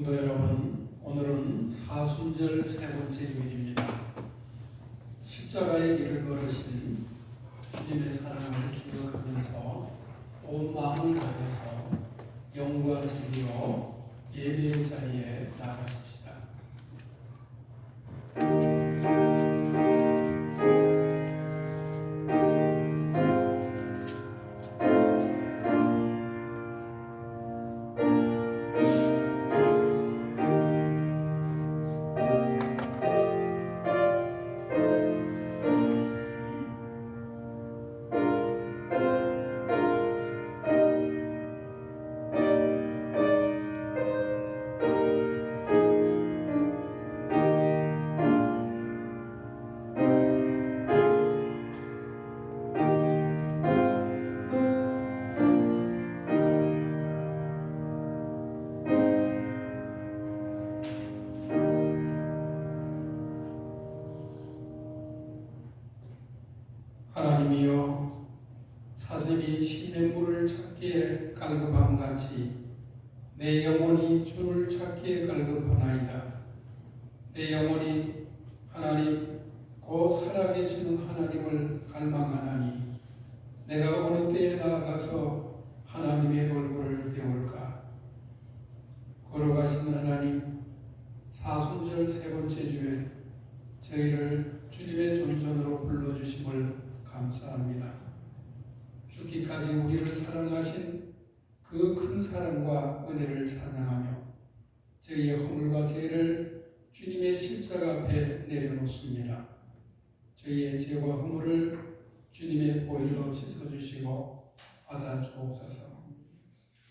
성도 여러분, 오늘은 사순절 세 번째 주일입니다. 십자가의 길을 걸으신 주님의 사랑을 기억하면서 온 마음을 다해서 영과 진리로 예배의 자리에 나가십시다. 하나님이여, 사슴이 시냇물을 찾기에 갈급함같이 내 영혼이 주를 찾기에 갈급하나이다. 내 영혼이 하나님 곧 살아계시는 하나님을 갈망하나니 내가 어느 때에 나아가서 하나님의 얼굴을 배울까. 걸어가신 하나님, 사순절 세 번째 주에 저희를 주님의 존전으로 불러주심을 감사합니다. 죽기까지 우리를 사랑하신 그 큰 사랑과 은혜를 찬양하며 저희의 허물과 죄를 주님의 십자가 앞에 내려놓습니다. 저희의 죄와 허물을 주님의 보혈로 씻어주시고 받아주옵소서.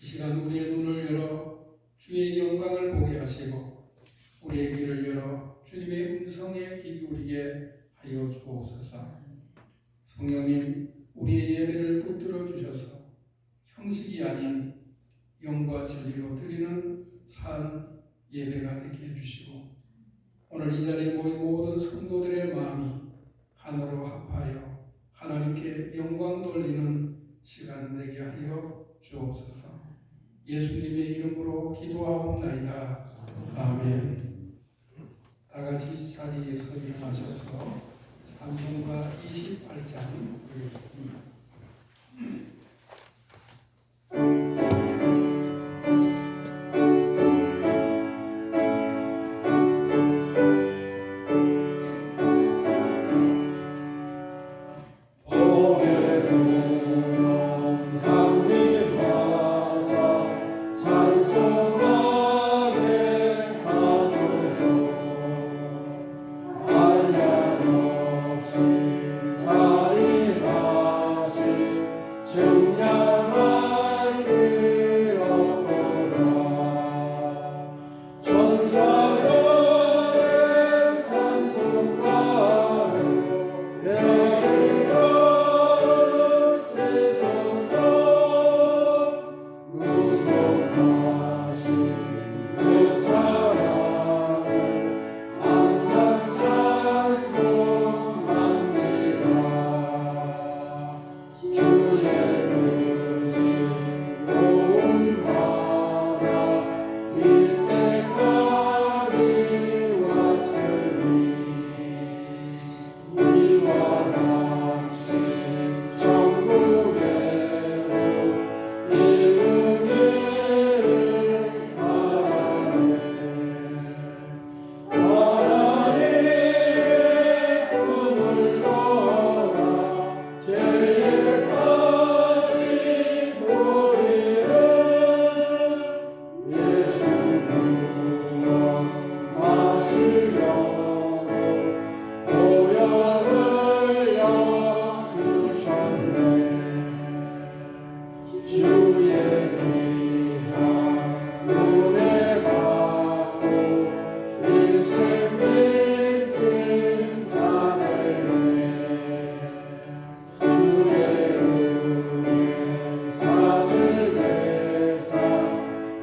이 시간 우리의 눈을 열어 주의 영광을 보게 하시고 우리의 귀를 열어 주님의 음성에 귀 기울이게 하여 주옵소서. 성령님, 우리의 예배를 붙들어 주셔서 형식이 아닌 영과 진리로 드리는 산 예배가 되게 해주시고 오늘 이 자리에 모인 모든 성도들의 마음이 하나로 합하여 하나님께 영광 돌리는 시간 되게 하여 주옵소서. 예수님의 이름으로 기도하옵나이다. 아멘. 다 같이 자리에서 일어나셔서 찬송가 28장 보겠습니다.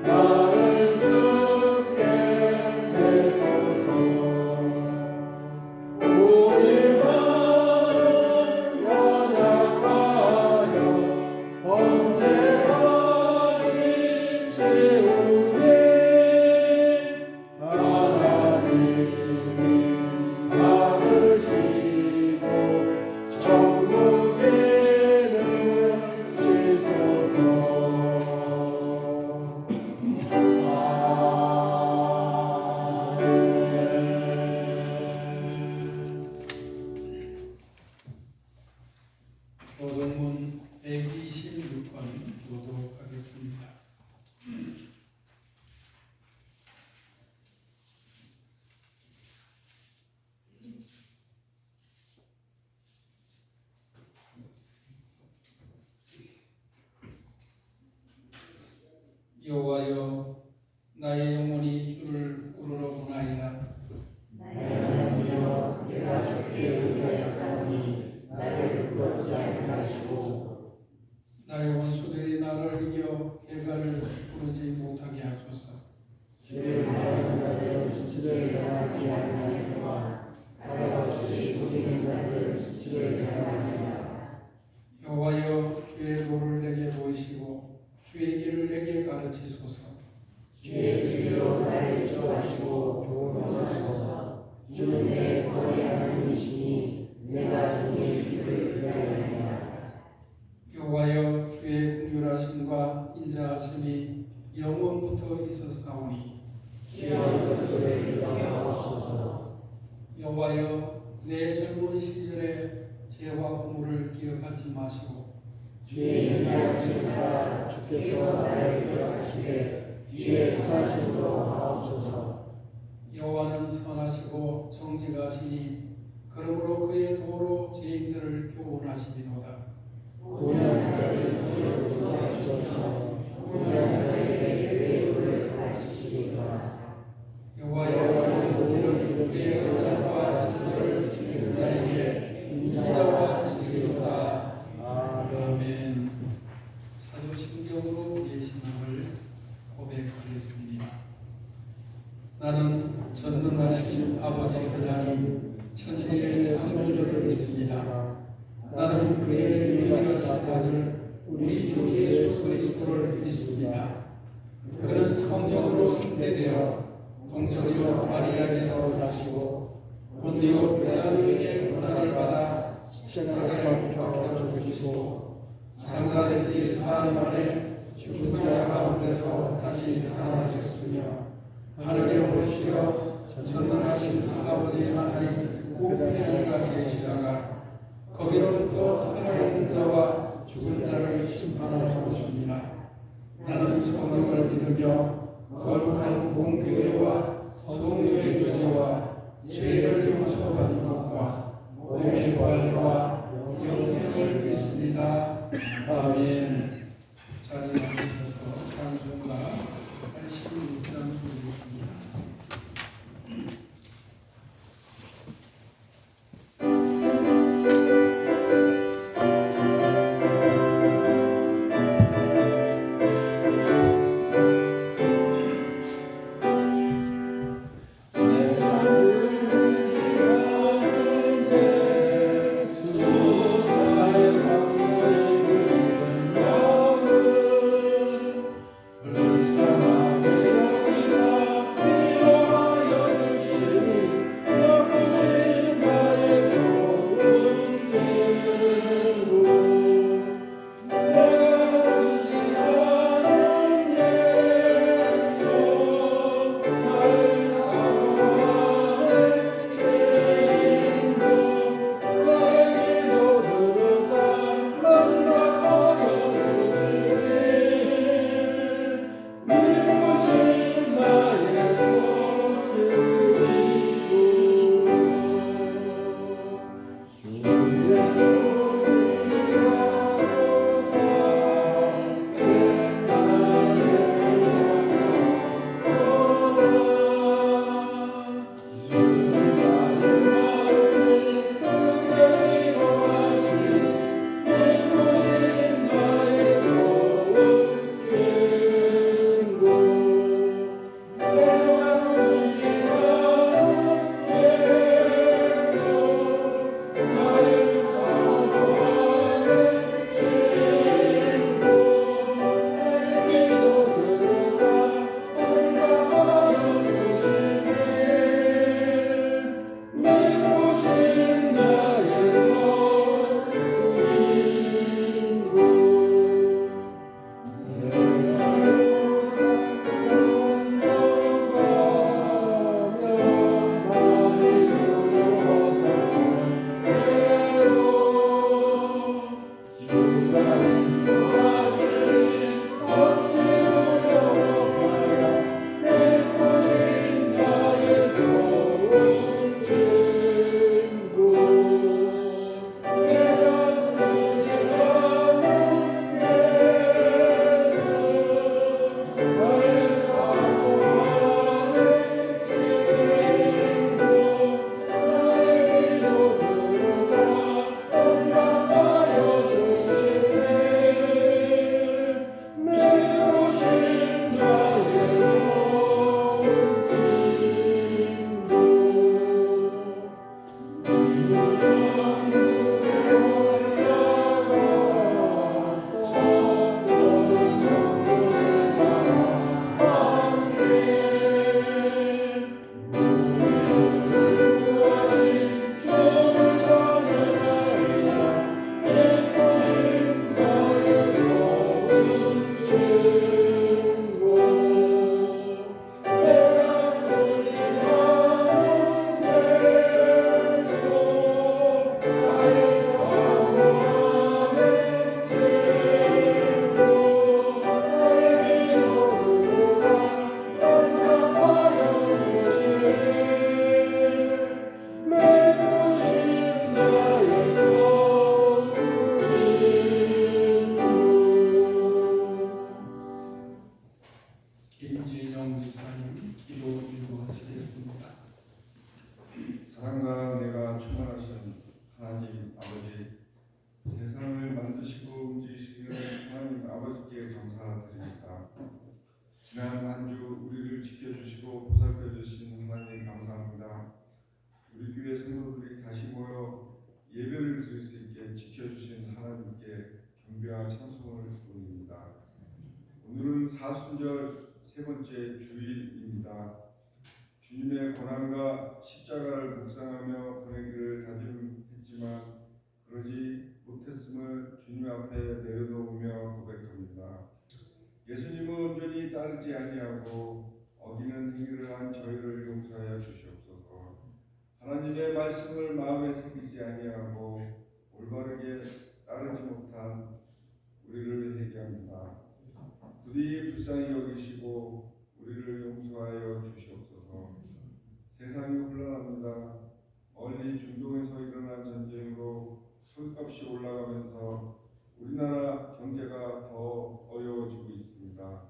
나를 주께 내소서. 여호와여 나의 영혼이 주를 우러러 보나이다. 나의 하나님이여 내가 주께 의지하였사오니 나를 부끄럽지 않게 하시고 나의 원수들이 나를 이겨 개가를 부르지 못하게 하소서. 주를 바라는 자들 수치를 당하지 아니하리라. 가려 없이 속이는 자들 수치를 당하리라. 여호와여 주의 도를 내게 보이시고 주의 길을 내게 가르치소서. 주의 진리로 나를 인도하시고 도우소서. 주는 내 거의 하나님이시니 내가 종일 주를 기다리리라. 여호와여 주의 긍휼하심과 인자하심이 영원부터 있었사오니 주여 이것들을 인정하옵소서. 여호와여 내 젊은 시절의 죄와 허물을 기억하지 마시고 주의 인자하심을 따라 주께서 나를 기억하시되 주의 수하심으로 하옵소서. 여호와는 선하시고 정직하시니 그러므로 그의 도로 죄인들을 교훈하시리로다. 온유한 자를 주를 구하시옵소서. 온유한 자에게 그의 도를 가르치시리로다. 여호와여 너희는 그의 의단과 진리를 지키는 자에게 인자와 진리로다. 아멘. 사도신경으로 우리의 신앙을 고백하겠습니다. 나는 전능하신 아버지 하나님 천지의 창조주를 믿습니다. 나는 그의 유일하신 아들 우리 주 예수 그리스도를 믿습니다. 그는 성령으로 잉태되어 동정녀 마리아에게서 나시고 본디오 빌라도에게 고난을 받아 십자가에 박혀 죽으시고 장사된 지 사흘 만에 죽은 자 가운데서 다시 살아나셨으며 하늘에 오르시어 전능하신 아버지 하나님 우편에 앉아 계시다가 거기로부터 살아있는 자와 죽은 자를 심판하러 오십니다. 나는 성령을 믿으며 거룩한 공교회와 성령의 교제와 죄를 용서받는 것과 몸의 부활과 영생을 믿습니다. 아멘. 자리에 앉으셔서 찬송가 86장 부르겠습니다. 드릴 수 있게 지켜주신 하나님께 경배와 찬송을 올립니다. 오늘은 사순절 세 번째 주일입니다. 주님의 고난과 십자가를 묵상하며 보내기를 다짐했지만 그러지 못했음을 주님 앞에 내려놓으며 고백합니다. 예수님은 온전히 따르지 아니하고 어기는 행위를 한 저희를 용서하여 주시옵소서. 하나님의 말씀을 마음에 새기지 아니하고 올바르게 따르지 못한 우리를 회개합니다. 부디 불쌍히 여기시고 우리를 용서하여 주시옵소서. 세상이 혼란합니다. 멀리 중동에서 일어난 전쟁으로 석유값이 올라가면서 우리나라 경제가 더 어려워지고 있습니다.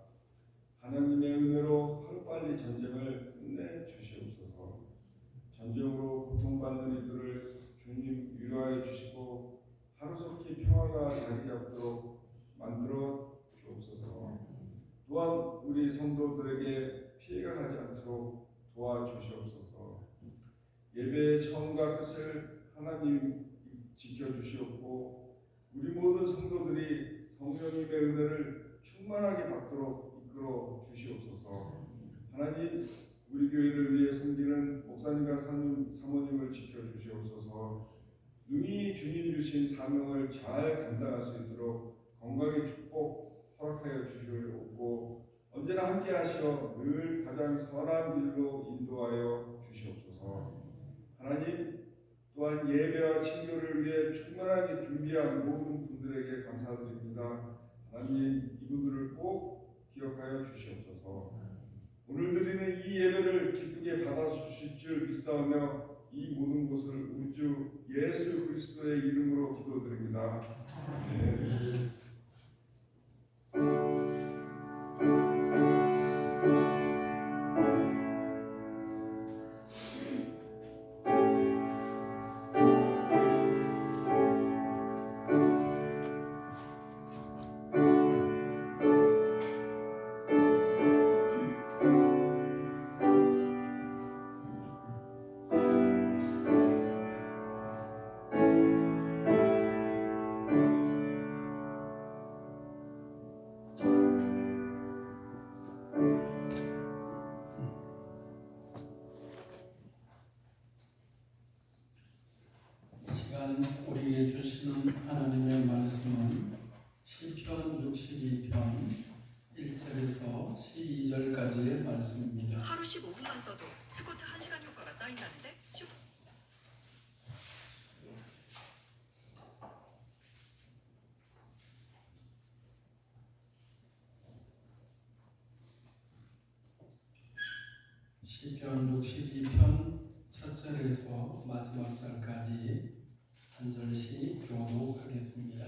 하나님의 은혜로 하루빨리 전쟁을 끝내 주시옵소서. 전쟁으로 고통받는 이들을 주님 위로하여 주시고 하루속히 평화가 자리 잡도록 만들어 주옵소서. 또한 우리 성도들에게 피해가 가지 않도록 도와주시옵소서. 예배의 처음과 끝을 하나님 지켜주시옵고 우리 모든 성도들이 성령님의 은혜를 충만하게 받도록 이끌어 주시옵소서. 하나님, 우리 교회를 위해 섬기는 목사님과 사모님을 지켜주시옵소서. 능히 주님 주신 사명을 잘 감당할 수 있도록 건강의 축복 허락하여 주시옵고 언제나 함께 하시어 늘 가장 선한 길로 인도하여 주시옵소서. 하나님, 또한 예배와 친교를 위해 충만하게 준비한 모든 분들에게 감사드립니다. 하나님, 이분들을 꼭 기억하여 주시옵소서. 오늘 드리는 이 예배를 기쁘게 받아주실 줄 믿사오며 이 모든 것을 우주 예수 그리스도의 이름으로 기도드립니다. 아멘. 우리에게 주시는 하나님의 말씀은 시편 62편 1절에서 12절까지의 말씀입니다. 하루 15분만 써도 스쿼트 1시간 효과가 쌓인다는데? 시편 62편 첫 절에서 마지막 절까지 한 절씩 교독하겠습니다.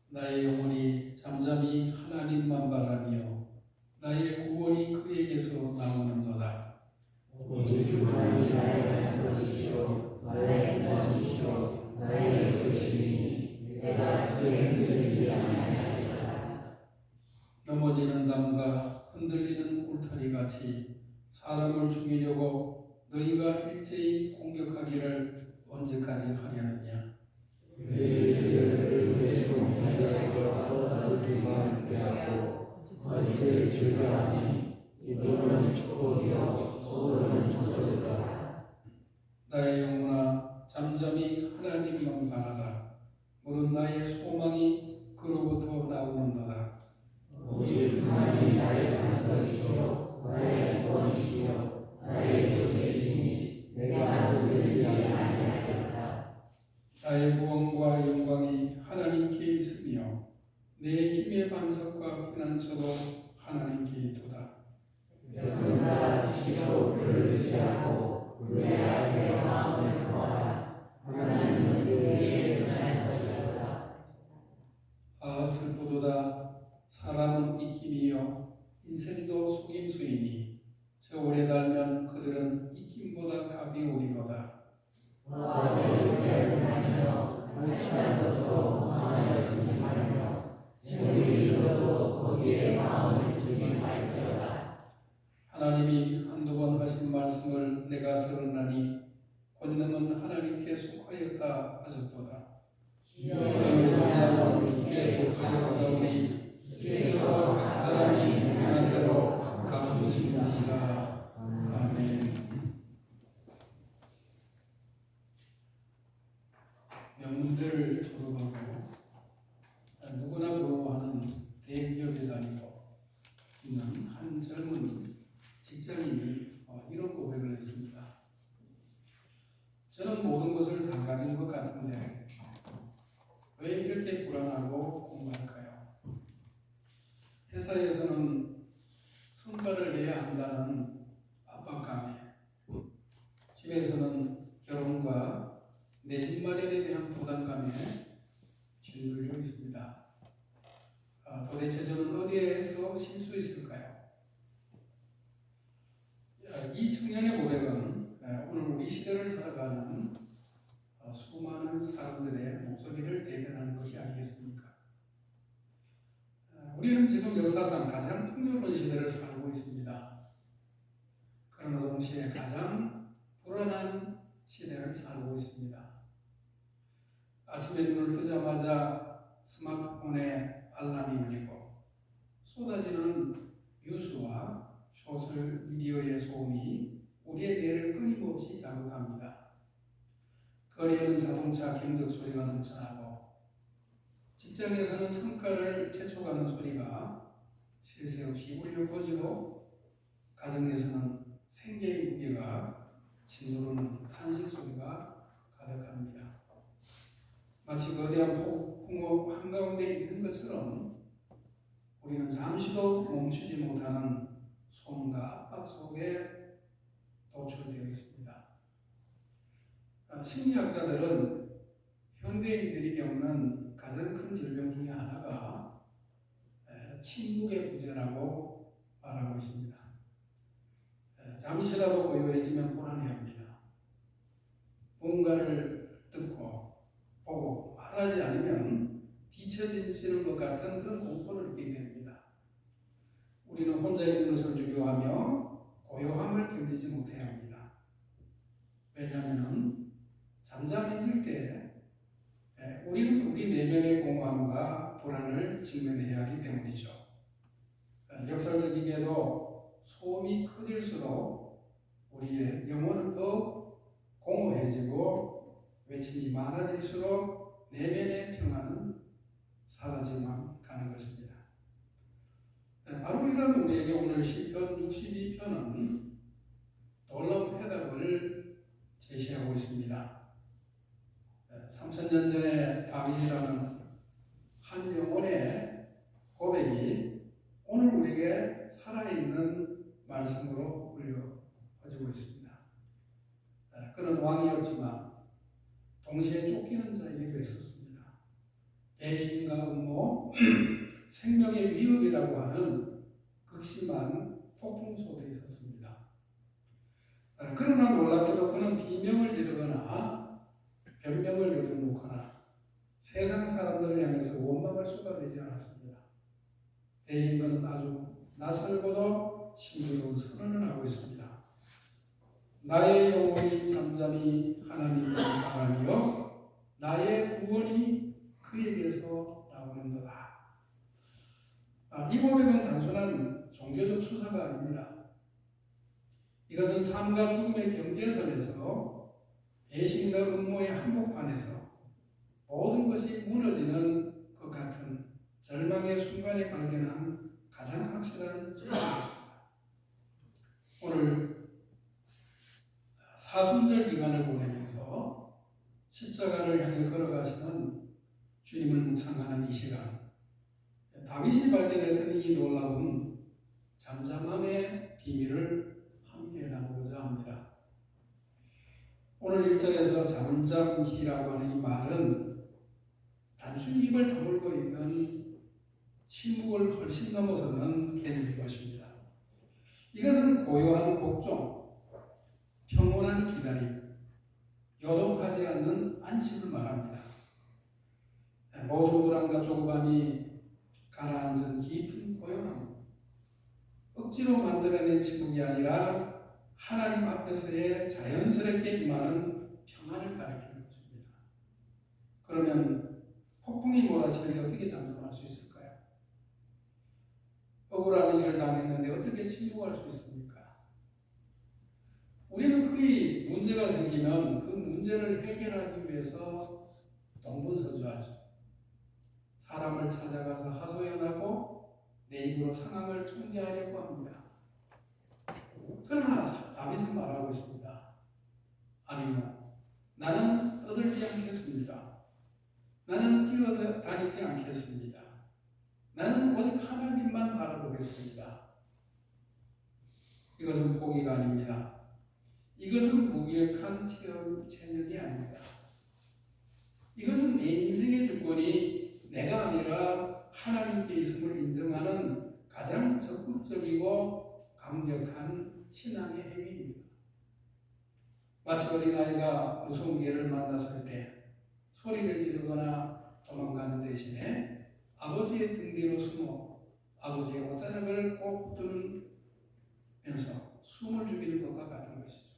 나의 영혼이 잠잠히 하나님만 바라며 나의 구원이 그에게서 나오는도다. 오직 그만이 나의 반석이시오 나의 구원이시오 나의 구주시니 내가 그에 흔들리지 아니하리라. 넘어지는 담과 흔들리는 울타리같이 사람을 죽이려고 너희가 일제히 공격하기를 언제까지 하려느냐. 그들을 동산에서 떠나들기만 함께하고 거짓을 즐겨하니 이들은 축복이요 소로는 저주리라. 나의 영혼아 잠잠히 하나님만 바라라. 물은 나의 소망이 그로부터 나오는도다. 오직 그만이 나의 반석이시오 나의 구원이시오 나의 구주시니 내가 흔들리지 아니하리라. 나의 구원과 영광이 하나님께 있으며 내 힘의 반석과 피난처도 하나님께 있도다. 백성아 시로 그를 의지하고 그의 앞에 마음을 더하라. 하나님은 그에게 전하시리라. 아 슬프도다. 사람은 익힘이요 인생도 속임수이니 저울에 달면 그들은 익힘보다 값이 오리로다. 마음을 의지하며 같이 앉아서 마음을 조심하며 재물이 이루어도 거기에 마음을 조심할지어다. 하나님이 한두 번 하신 말씀을 내가 들었나니 권능은 하나님께 속하였다 하셨도다. 주여 인자는 주께 속하였사오니 주께서 각 사람이 행한 대로 갚으시리이다. 아멘. 명문대를 졸업하고 누구나 부러워하는 대기업에 다니고 있는 한 젊은 직장인이 이런 고백을 했습니다. 저는 모든 것을 다 가진 것 같은데 왜 이렇게 불안하고 공부할까요? 회사에서는 성과를 내야 한다는 압박감에, 집에서는 결혼과 내 집 마련에 대한 부담감에 짓눌려 있습니다. 도대체 저는 어디에서 실수했을까요? 이 청년의 고백은 오늘 우리 시대를 살아가는 수많은 사람들의 목소리를 대변하는 것이 아니겠습니까? 우리는 지금 역사상 가장 풍요로운 시대를 살고 있습니다. 그러나 동시에 가장 불안한 시대를 살고 있습니다. 아침에 눈을 뜨자마자 스마트폰에 알람이 울리고 쏟아지는 뉴스와 소셜 미디어의 소음이 우리의 뇌를 끊임없이 자극합니다. 거리에는 자동차 경적 소리가 넘쳐나고 직장에서는 성과를 재촉하는 소리가 쉴 새 없이 울려 퍼지고 가정에서는 생계의 무게가 짓누르는 탄식 소리가 가득합니다. 마치 거대한 폭풍우 한가운데 있는 것처럼 우리는 잠시도 멈추지 못하는 소음과 압박 속에 노출되어 있습니다. 심리학자들은 현대인들이 겪는 가장 큰 질병 중에 하나가 침묵의 부재라고 말하고 있습니다. 잠시라도 고요해지면 불안해합니다. 뭔가를 듣고 보고 말하지 않으면 뒤처지는 것 같은 그런 공포를 느끼게 됩니다. 우리는 혼자 있는 것을 두려워하며 고요함을 견디지 못해야 합니다. 왜냐하면 잠잠해질 때 우리는 우리 내면의 공허함과 불안을 직면해야 하기 때문이죠. 역설적이게도 소음이 커질수록 우리의 영혼은 더 공허해지고 외침이 많아질수록 내면의 평안은 사라져만 가는 것입니다. 바로 이런 우리에게 오늘 시편 62편은 놀라운 해답을 제시하고 있습니다. 3000년 전에 다윗이라는 한 영혼의 고백이 오늘 우리에게 살아있는 말씀으로 울려 퍼지고 있습니다. 그는 왕이었지만 동시에 쫓기는 자이기도 했었습니다. 배신과 음모, 생명의 위협이라고 하는 극심한 폭풍 속에 있었습니다. 그러나 놀랍게도 그는 비명을 지르거나 변명을 내려놓거나 세상 사람들을 향해서 원망할 수가 되지 않았습니다. 대신 그는 아주 낯설고도 신비로운 선언을 하고 있습니다. 나의 영혼이 잠잠히 하나님을 바라며 나의 구원이 그에게서 나오는도다. 이 고백은 단순한 종교적 수사가 아닙니다. 이것은 삶과 죽음의 경계선에서 배신과 음모의 한복판에서 모든 것이 무너지는 것 같은 절망의 순간에 발견한 가장 확실한 진리입니다. 오늘 사순절 기간을 보내면서 십자가를 향해 걸어가시는 주님을 묵상하는 이 시간, 다윗이 발견했던 이 놀라운 잠잠함의 비밀을 함께 나누고자 합니다. 오늘 1절에서 잠잠히라고 하는 이 말은 단순히 입을 다물고 있는 침묵을 훨씬 넘어서는 개념일 것입니다. 이것은 고요한 복종, 평온한 기다림, 요동하지 않는 안식을 말합니다. 모든 불안과 조급함이 가라앉은 깊은 고요함, 억지로 만들어낸 침묵이 아니라 하나님 앞에서의 자연스럽게 임하는 평안을 가리키는 것입니다. 그러면 폭풍이 몰아치는데 어떻게 잠잠할 수 있을까요? 억울한 일을 당했는데 어떻게 침묵할 수 있습니까? 우리는 흔히 문제가 생기면 그 문제를 해결하기 위해서 동분서주하죠. 사람을 찾아가서 하소연하고 내 입으로 상황을 통제하려고 합니다. 그러나 다윗은 말하고 있습니다. 아니요, 나는 떠들지 않겠습니다. 나는 뛰어다니지 않겠습니다. 나는 오직 하나님만 바라보겠습니다. 이것은 포기가 아닙니다. 이것은 무기력한 체념이 아닙니다. 이것은 내 인생의 주권이 내가 아니라 하나님께 있음을 인정하는 가장 적극적이고 강력한 신앙의 행위입니다. 마치 어린아이가 무서운 개를 만났을 때 소리를 지르거나 도망가는 대신에 아버지의 등 뒤로 숨어 아버지의 옷자락을 꼭 붙들면서 숨을 죽이는 것과 같은 것이죠.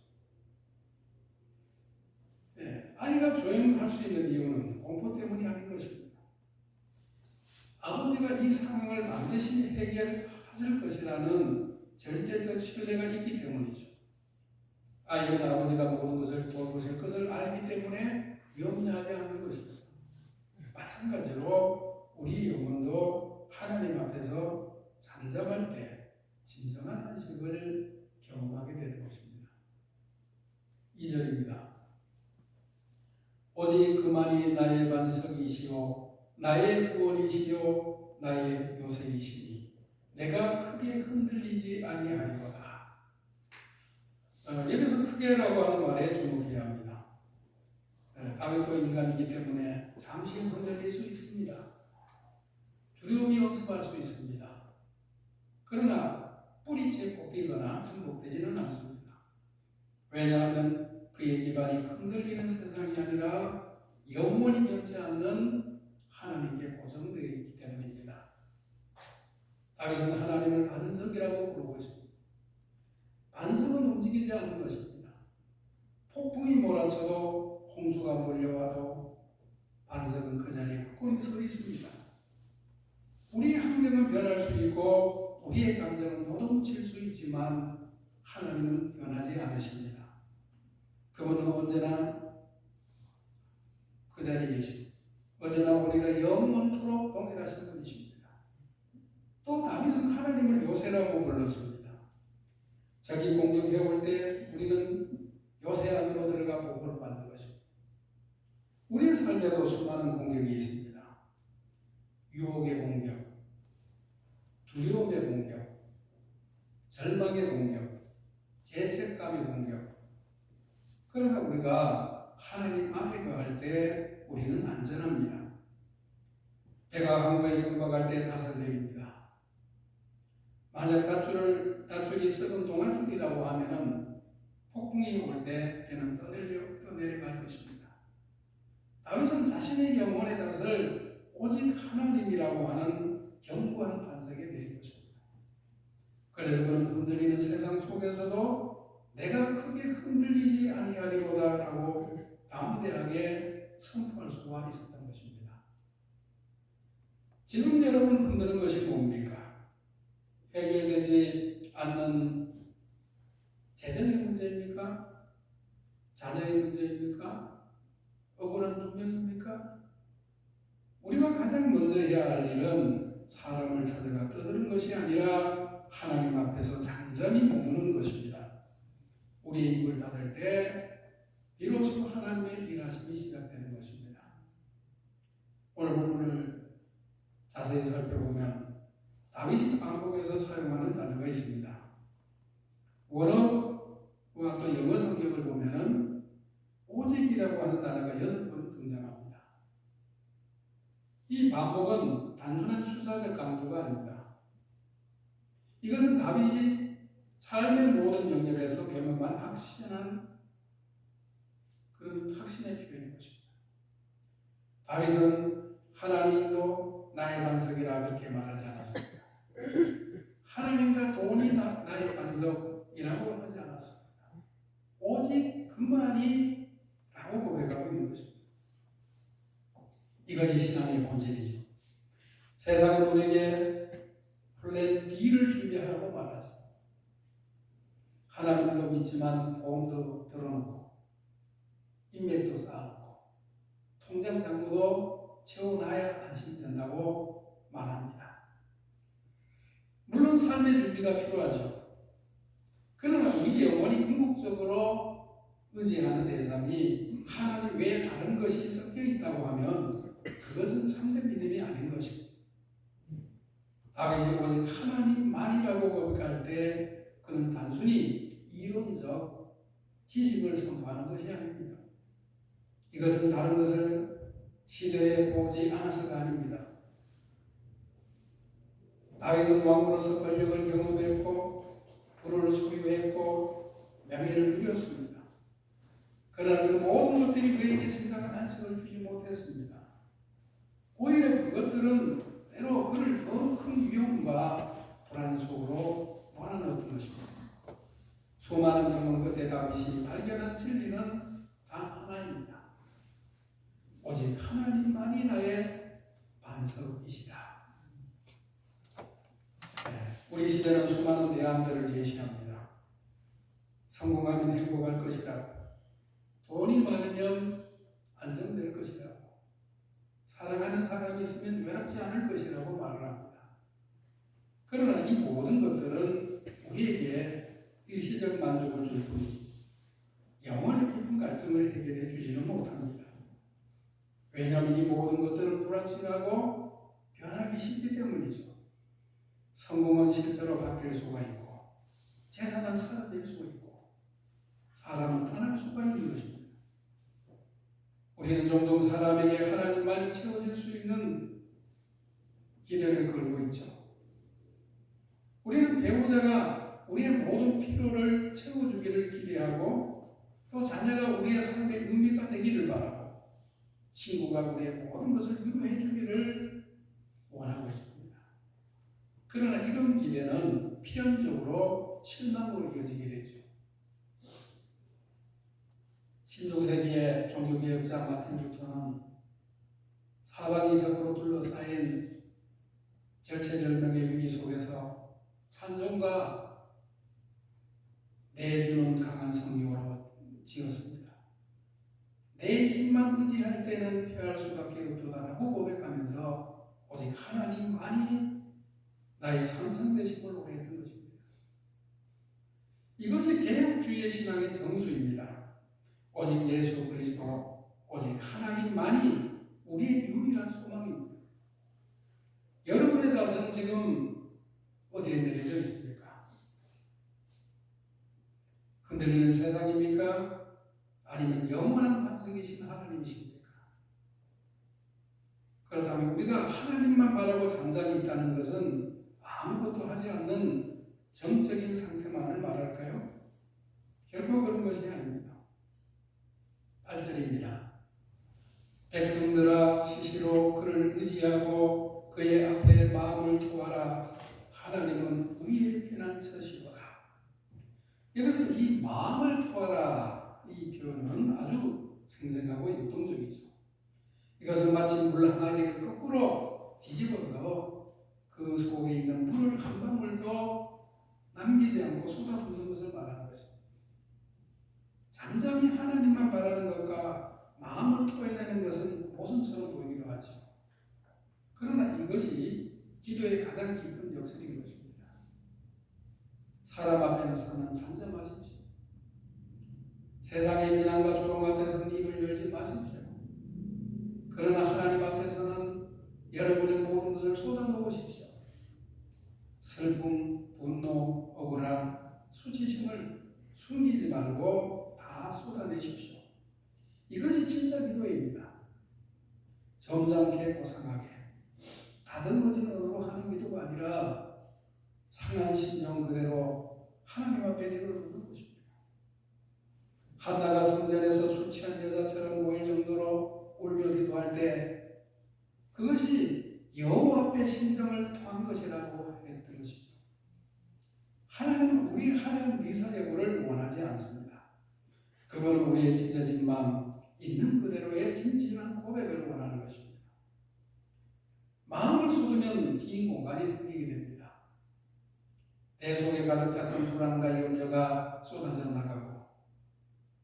아이가 조용할 수 있는 이유는 공포 때문이 아닌 것입니다. 아버지가 이 상황을 반드시 해결하실 것이라는 절대적 신뢰가 있기 때문이죠. 아이는 아버지가 모든 것을 돌보실 것을 알기 때문에 염려하지 않는 것입니다. 마찬가지로 우리 영혼도 하나님 앞에서 잠잠할 때 진정한 안식을 경험하게 되는 것입니다. 2절입니다. 오직 그만이 나의 반석이시오 나의 구원이시오 나의 요새이시니 내가 크게 흔들리지 아니하리로다. 여기서 크게라고 하는 말에 주목해야 합니다. 다윗도 인간이기 때문에 잠시 흔들릴 수 있습니다. 두려움이 없음할 수 있습니다. 그러나 뿌리채 뽑히거나 전복되지는 않습니다. 왜냐하면 그의 기반이 흔들리는 세상이 아니라 영원히 변치 않는 하나님께 고정되어 있기 때문입니다. 다윗은 하나님을 반석이라고 부르고 있습니다. 반석은 움직이지 않는 것입니다. 폭풍이 몰아쳐도 홍수가 몰려와도 반석은 그 자리에 굳건히 서 있습니다. 우리의 환경은 변할 수 있고 우리의 감정은 요동칠 수 있지만 하나님은 변하지 않으십니다. 그분은 언제나 그 자리에 계십니다. 어제나 오리라 영원토록 동일하신 분이십니다. 또 다윗은 하나님을 요새라고 불렀습니다. 자기 공격해올 때 우리는 요새 안으로 들어가 보호를 받는 것입니다. 우리의 삶에도 수많은 공격이 있습니다. 유혹의 공격, 두려움의 공격, 절망의 공격, 죄책감의 공격. 그러나 우리가 하나님 앞에 거할 때 우리는 안전합니다. 배가 항구에 정박할 때 탓을 내립니다. 만약 닷줄이 썩은 동아줄이라고 하면은 폭풍이 올 때 배는 떠내려갈 것입니다. 다윗은 자신의 영혼의 탓을 오직 하나님이라고 하는 견고한 반석에 내린 것입니다. 그래서 그는 흔들리는 세상 속에서도 내가 크게 흔들리지 아니하리로다라고 담대하게 선포할 수가 있었던 것입니다. 지금 여러분 흔드는 것이 뭡니까? 해결되지 않는 재정의 문제입니까? 자녀의 문제입니까? 억울한 운명입니까? 우리가 가장 먼저 해야 할 일은 사람을 찾아가 떠드는 것이 아니라 하나님 앞에서 잠잠히 머무는 것입니다. 우리의 입을 닫을 때 비로소 하나님의 일하심이 시작되는 것입니다. 오늘 본문을 자세히 살펴보면 다윗이 반복해서 사용하는 단어가 있습니다. 원어와 또 영어 성경을 보면은 오직이라고 하는 단어가 6번 등장합니다. 이 반복은 단순한 수사적 강조가 아닙니다. 이것은 다윗이 삶의 모든 영역에서 경험한 확신한 그런 확신의 표현인 것입니다. 다윗은 하나님도 나의 반석이라 그렇게 말하지 않았습니다. 하나님과 돈이 나의 반석이라고 하지 않았습니다. 오직 그만이 이것이 신앙의 본질이죠. 세상은 우리에게 플랜 B를 준비하라고 말하죠. 하나님도 믿지만 보험도 들어놓고 인맥도 쌓아놓고 통장 잔고도 채워놔야 안심이 된다고 말합니다. 물론 삶의 준비가 필요하죠. 그러나 우리 영혼이 궁극적으로 의지하는 대상이 하나님 외에 다른 것이 섞여 있다고 하면 그것은 참된 믿음이 아닌 것입니다. 다윗이 오직 하나님만이라고 고백할 때 그는 단순히 이론적 지식을 선포하는 것이 아닙니다. 이것은 다른 것을 시대에 보지 않아서가 아닙니다. 다윗은 왕으로서 권력을 경험했고 부를 소유했고 명예를 누렸습니다. 그러나 그 모든 것들이 그에게 진정한 안식을 주지 못했습니다. 오히려 그것들은 때로 그를 더 큰 위험과 불안 속으로 몰아넣었던 것입니다. 수많은 경험 끝에 다윗이 발견한 진리는 단 하나입니다. 오직 하나님만이 나의 반석이시다. 우리 시대는 수많은 대안들을 제시합니다. 성공하면 행복할 것이라고, 돈이 많으면 안정될 것이라고, 사랑하는 사람이 있으면 외롭지 않을 것이라고 말을 합니다. 그러나 이 모든 것들은 우리에게 일시적 만족을 줄 뿐이지 영원히 깊은 갈증을 해결해 주지는 못합니다. 왜냐하면 이 모든 것들은 불확실하고 변하기 쉽기 때문이죠. 성공은 실패로 바뀔 수가 있고 재산은 사라질 수가 있고 사람은 떠날 수가 있는 것입니다. 우리는 종종 사람에게 하나님만이 채워질 수 있는 기대를 걸고 있죠. 우리는 배우자가 우리의 모든 필요를 채워주기를 기대하고 또 자녀가 우리의 삶의 의미가 되기를 바라고 친구가 우리의 모든 것을 위로해 주기를 원하고 있습니다. 그러나 이런 기대는 필연적으로 실망으로 이어지게 되죠. 16세기의 종교개혁자 마틴 루터는 사방이 적으로 둘러싸인 절체절명의 위기 속에서 찬송과 내주는 강한 성경으로 지었습니다. 내 힘만 의지할 때는 피할 수밖에 없도다라고 고백하면서 오직 하나님만이 나의 상상되심을 오래했던 것입니다. 이것이 개혁주의의 신앙의 정수입니다. 오직 예수 그리스도, 오직 하나님만이 우리의 유일한 소망입니다. 여러분의 탓은 지금 어디에 내려져 있습니까? 흔들리는 세상입니까? 아니면 영원한 반석이신 하나님이십니까? 그렇다면 우리가 하나님만 바라고 잠잠히 있다는 것은 아무것도 하지 않는 정적인 상태만을 말할까요? 결코 그런 것이 아닙니다. 8절입니다. 백성들아 시시로 그를 의지하고 그의 앞에 마음을 토하라. 하나님은 우리의 피난처시로다. 이것은 이 마음을 토하라 이 표현은 아주 생생하고 역동적이죠. 이것은 마치 물 한 마리를 거꾸로 뒤집어서 그 속에 있는 물을 한 방울도 남기지 않고 쏟아붓는 것을 말하는 것입니다. 잠잠히 하나님만 바라는 것과 마음을 토해내는 것은 모순처럼 보이기도 하죠. 그러나 이것이 기도의 가장 깊은 역설인 것입니다. 사람 앞에서는 잠잠하십시오. 세상의 비난과 조롱 앞에서는 입을 열지 마십시오. 그러나 하나님 앞에서는 여러분의 모든 것을 쏟아놓으십시오. 슬픔, 분노, 억울함, 수치심을 숨기지 말고 다 쏟아내십시오. 이것이 진짜 기도입니다. 점잖게 고상하게 다듬어진 언어로 하는 기도가 아니라 상한 심령 그대로 하나님 앞에 내려놓는 것입니다. 한나가 성전에서 술 취한 여자처럼 보일 정도로 울며 기도할 때 그것이 여호와 앞에 심정을 토한 것이라고 했던 것이죠. 하나님은 우리 하는 미사여구를 원하지 않습니다. 그거는 우리의 찢어진 마음 있는 그대로의 진실한 고백을 원하는 것입니다. 마음을 쏟으면 빈 공간이 생기게 됩니다. 내 속에 가득 찼던 불안과 염려가 쏟아져 나가고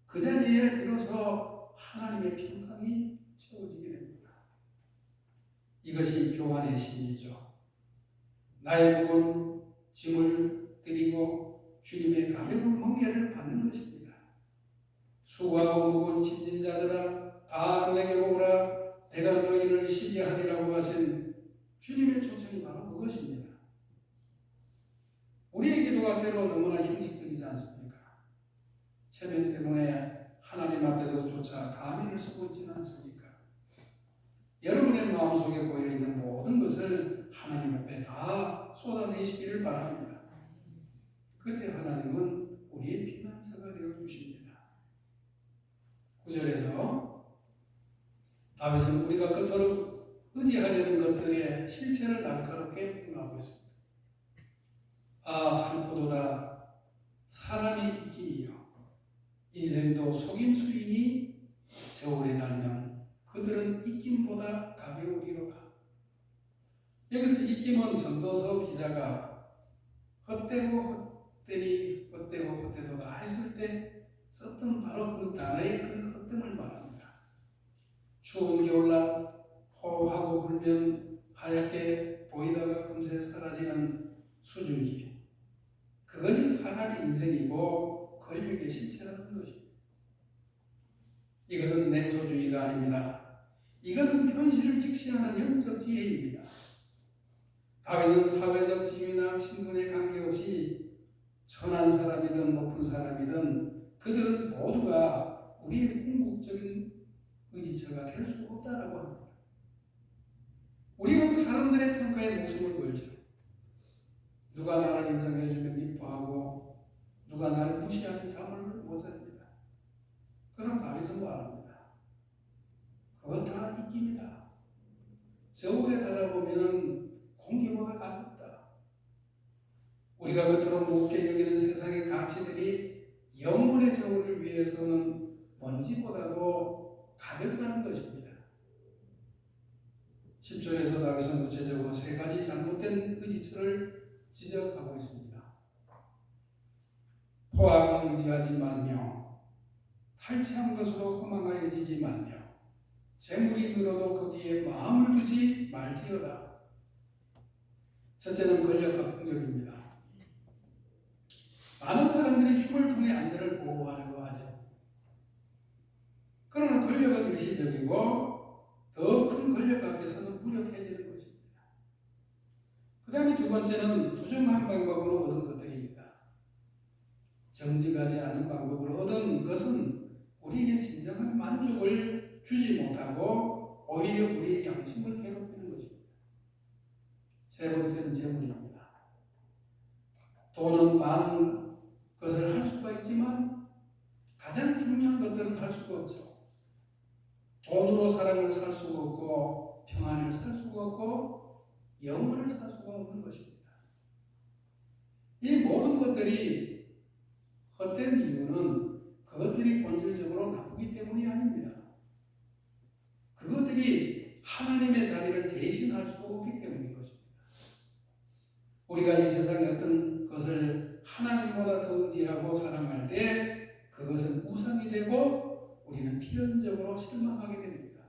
그 자리에 비로소 하나님의 평강이 채워지게 됩니다. 이것이 교환의 심리죠. 나의 무거운 짐을 드리고 주님의 가벼운 멍에를 받는 것입니다. 수고하고 무거운 짐진 자들아 다 내게로 오라 내가 너희를 쉬게 하리라고 하신 주님의 초청이 바로 그것입니다. 우리의 기도가 때로 너무나 형식적이지 않습니까? 체면 때문에 하나님 앞에서조차 가면을 쓰고 있지는 않습니까? 여러분의 마음속에 고여있는 모든 것을 하나님 앞에 다 쏟아내시기를 바랍니다. 그때 하나님은 우리의 피난처가 되어주십니다. 9절에서 다윗은 우리가 그토록 의지하려는 것들의 실체를 날카롭게 표현하고 있습니다. 아 슬프도다 사람이 있기니요 인생도 속임 수인이 저울에 달면 그들은 입김보다 가벼우리로다. 여기서 입김은 전도서 기자가 헛되고 헛되니 헛되고 헛되도다 했을 때 썼던 바로 그 단어의 그 헛됨을 말합니다. 추운 겨울날 호하고 불면 하얗게 보이다가 금세 사라지는 수증기, 그것이 사람의 인생이고 권력의 실체라는 것입니다. 이것은 냉소주의가 아닙니다. 이것은 현실을 직시하는 영적 지혜입니다. 다윗은 사회적 지위나 신분에 관계없이 천한 사람이든 높은 사람이든 그들은 모두가 우리의 궁극적인 의지처가 될 수 없다라고 합니다. 우리는 사람들의 평가에 목숨을 걸죠. 누가 나를 인정해주면 기뻐하고 누가 나를 무시하면 잠을 못 잡니다. 그럼 다윗은 말합니다. 그건 다 입김이다. 저울에 달아보면 공기보다 가볍다. 우리가 그토록 무겁게 여기는 세상의 가치들이 영혼의 저울을 위해서는 먼지보다도 가볍다는 것입니다. 10절에서 다윗은 구체적으로 세 가지 잘못된 의지처를 지적하고 있습니다. 포악을 의지하지 말며 탈취한 것으로 허망하여지지 말며 재물이 늘어도 거기에 마음을 두지 말지어다. 첫째는 권력과 폭력입니다. 많은 사람들이 힘을 통해 안전을 보호하려고 하죠. 그러나 권력은 일시적이고 더 큰 권력 앞에서는 무력해지는 것입니다. 그 다음에 두 번째는 부정한 방법으로 얻은 것들입니다. 정직하지 않은 방법으로 얻은 것은 우리에게 진정한 만족을 주지 못하고 오히려 우리의 양심을 괴롭히는 것입니다. 세 번째는 재물입니다. 돈은 많은 것을 할 수가 있지만 가장 중요한 것들은 할 수가 없죠. 돈으로 사랑을 살 수가 없고 평안을 살 수가 없고 영혼을 살 수가 없는 것입니다. 이 모든 것들이 헛된 이유는 그것들이 본질적으로 나쁘기 때문이 아닙니다. 그것들이 하나님의 자리를 대신할 수 없기 때문인 것입니다. 우리가 이 세상의 어떤 것을 하나님보다 더 의지하고 사랑할 때 그것은 우상이 되고 우리는 필연적으로 실망하게 됩니다.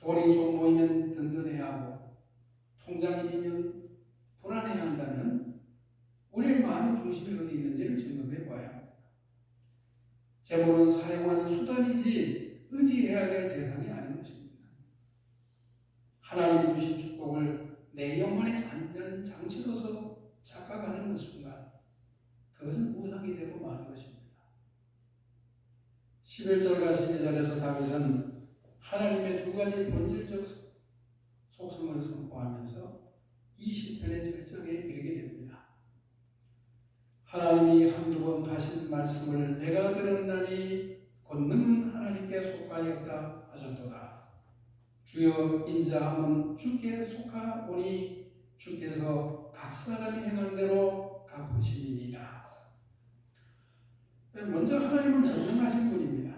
돈이 좀 모이면 든든해야 하고 통장이 비면 불안해야 한다면 우리의 마음의 중심이 어디 있는지를 점검해 봐야 합니다. 재물은 사용하는 수단이지 의지해야 될 대상이 아닌 것입니다. 하나님이 주신 축복을 내 영혼의 안전장치로서 착각하는 순간 그것은 우상이 되고 마는 것입니다. 11절과 12절에서 다윗은 하나님의 두 가지 본질적 속성을 선포하면서 이 시편의 절정에 이르게 됩니다. 하나님이 한두 번 하신 말씀을 내가 들었나니 권능은 하나님께 속하였다 하셨도다. 주여 인자함은 주께 속하오니 주께서 각 사람이 행한 대로 갚으심이니이다. 먼저 하나님은 전능하신 분입니다.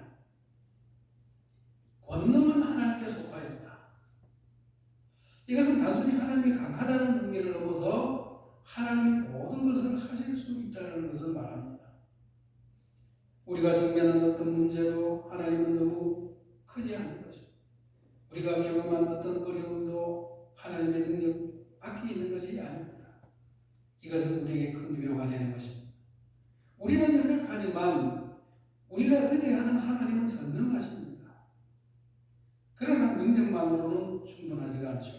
권능은 하나님께 속하였다. 이것은 단순히 하나님이 강하다는 의미를 넘어서 하나님이 모든 것을 하실 수 있다는 것을 말합니다. 우리가 직면한 어떤 문제도 하나님은 너무 크지 않은 것입니다. 우리가 경험한 어떤 어려움도 하나님의 능력 밖에 있는 것이 아닙니다. 이것은 우리에게 큰 위로가 되는 것입니다. 우리는 연약하지만 우리가 의지하는 하나님은 전능하십니다. 그러나 능력만으로는 충분하지가 않죠.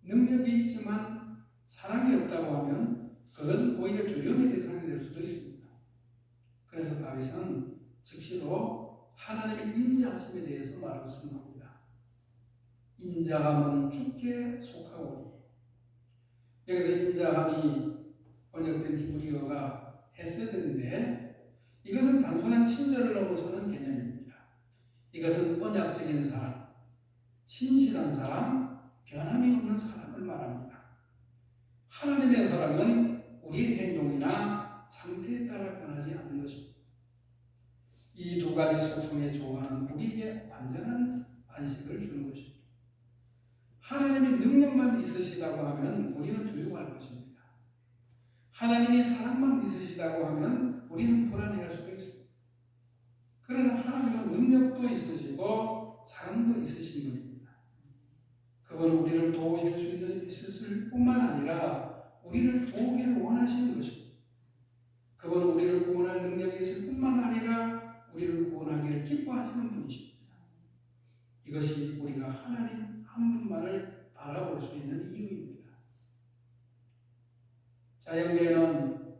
능력이 있지만 사랑이 없다고 하면 그것은 오히려 두려움의 대상이 될 수도 있습니다. 그래서 다윗은 즉시로 하나님의 인자하심에 대해서 말을 선포합니다. 인자함은 주께 속하오니. 여기서 인자함이 번역된 히브리어가 헤세드인데 이것은 단순한 친절을 넘어서는 개념입니다. 이것은 언약적인 사랑, 신실한 사랑, 변함이 없는 사랑을 말합니다. 하나님의 사랑은 우리의 행동이나 상태에 따라 변하지 않는 것입니다. 이 두 가지 속성의 조화는 우리에게 완전한 안식을 주는 것입니다. 하나님이 능력만 있으시다고 하면 우리는 두려워할 것입니다. 하나님이 사랑만 있으시다고 하면 우리는 불안해할 수도 있습니다. 그러나 하나님은 능력도 있으시고 사랑도 있으신 분입니다. 그분은 우리를 도우실 수 있을 뿐만 아니라 우리를 도우기를 원하시는 것입니다. 그분은 우리를 구원할 능력이 있을 뿐만 아니라 우리를 구원하기를 기뻐하시는 분이십니다. 이것이 우리가 하나님 한 분만을 바라볼 수 있는 이유입니다. 자연계에는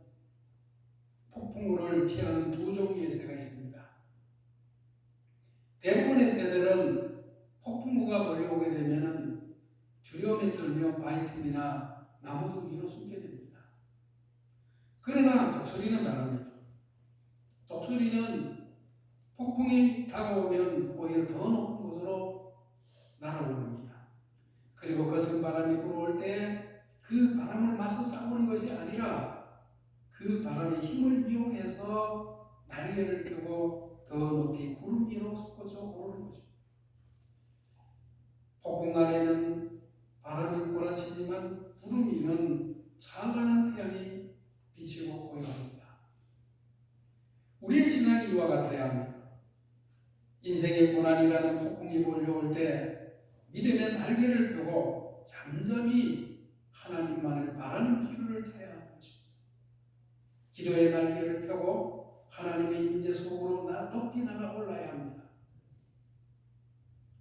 폭풍우를 피하는 두 종류의 새가 있습니다. 대부분의 새들은 폭풍우가 몰려오게 되면 두려움에 떨며 바위 틈이나 나무들 위로 숨게 됩니다. 그러나 독수리는 다릅니다. 독수리는 폭풍이 다가오면 오히려 더 높은 곳으로 날아오릅니다. 그리고 거센 바람이 불어올 때 그 바람을 맞서 싸우는 것이 아니라 그 바람의 힘을 이용해서 날개를 펴고 더 높이 구름 위로 솟구쳐 오르는 것입니다. 폭풍날에는 바람이 몰아치지만 구름 위는 찬란한 태양이 비치고 고요합니다. 우리의 신앙이 이와 같아야 합니다. 인생의 고난이라는 폭풍이 몰려올 때 믿음의 날개를 펴고 잠잠히 하나님만을 바라는 기도를 타야 하는 것입니다. 기도의 날개를 펴고 하나님의 임재 속으로 높이 날아올라야 합니다.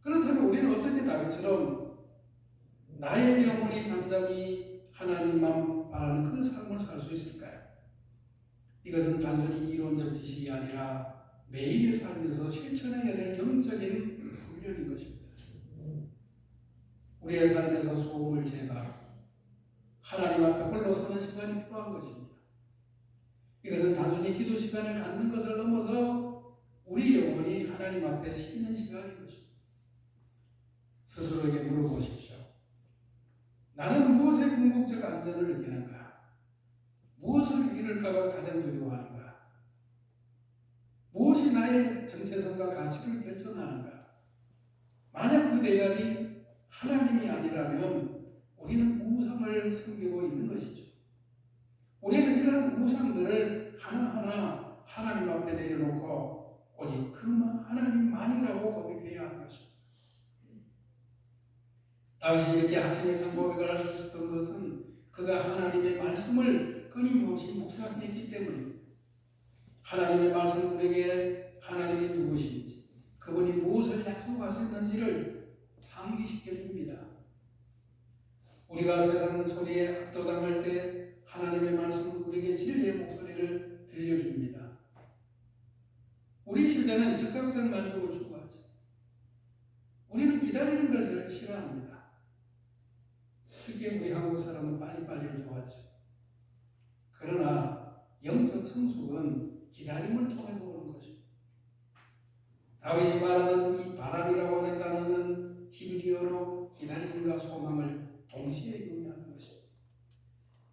그렇다면 우리는 어떻게 다윗처럼 나의 영혼이 잠잠히 하나님만 바라는 그 삶을 살 수 있을까요? 이것은 단순히 이론적 지식이 아니라 매일의 삶에서 실천해야 될 영적인 훈련인 것입니다. 우리의 삶에서 소음을 제거하고 하나님 앞에 홀로 서는 시간이 필요한 것입니다. 이것은 단순히 기도 시간을 갖는 것을 넘어서 우리 영혼이 하나님 앞에 쉬는 시간인 것입니다. 스스로에게 물어보십시오. 나는 무엇에 궁극적 안전을 느끼는가? 무엇을 잃을까봐 가장 두려워하는가? 무엇이 나의 정체성과 가치를 결정하는가? 만약 그 대답이 하나님이 아니라면 우리는 우상을 섬기고 있는 것이죠. 우리는 이러한 우상들을 하나하나 하나님 앞에 내려놓고 오직 그 하나님만이라고 고백해야 하는 것입니다. 다윗이 이렇게 아침에 참 고백을 할 수 있었던 것은 그가 하나님의 말씀을 끊임없이 묵상했기 때문입니다. 하나님의 말씀 우리에게 하나님이 누구신지 그분이 무엇을 약속하셨는지를 상기시켜 줍니다. 우리가 세상 소리에 압도당할 때 하나님의 말씀은 우리에게 진리의 목소리를 들려줍니다. 우리 시대는 즉각적 만족을 추구하죠. 우리는 기다리는 것을 싫어합니다. 특히 우리 한국 사람은 빨리빨리를 좋아하죠. 그러나 영적 성숙은 기다림을 통해서 오는 것입니다. 다윗이 말하는 이 바람이라고 하는 단어는 히브리어로 기다림과 소망을 동시에 의미하는 것입니다.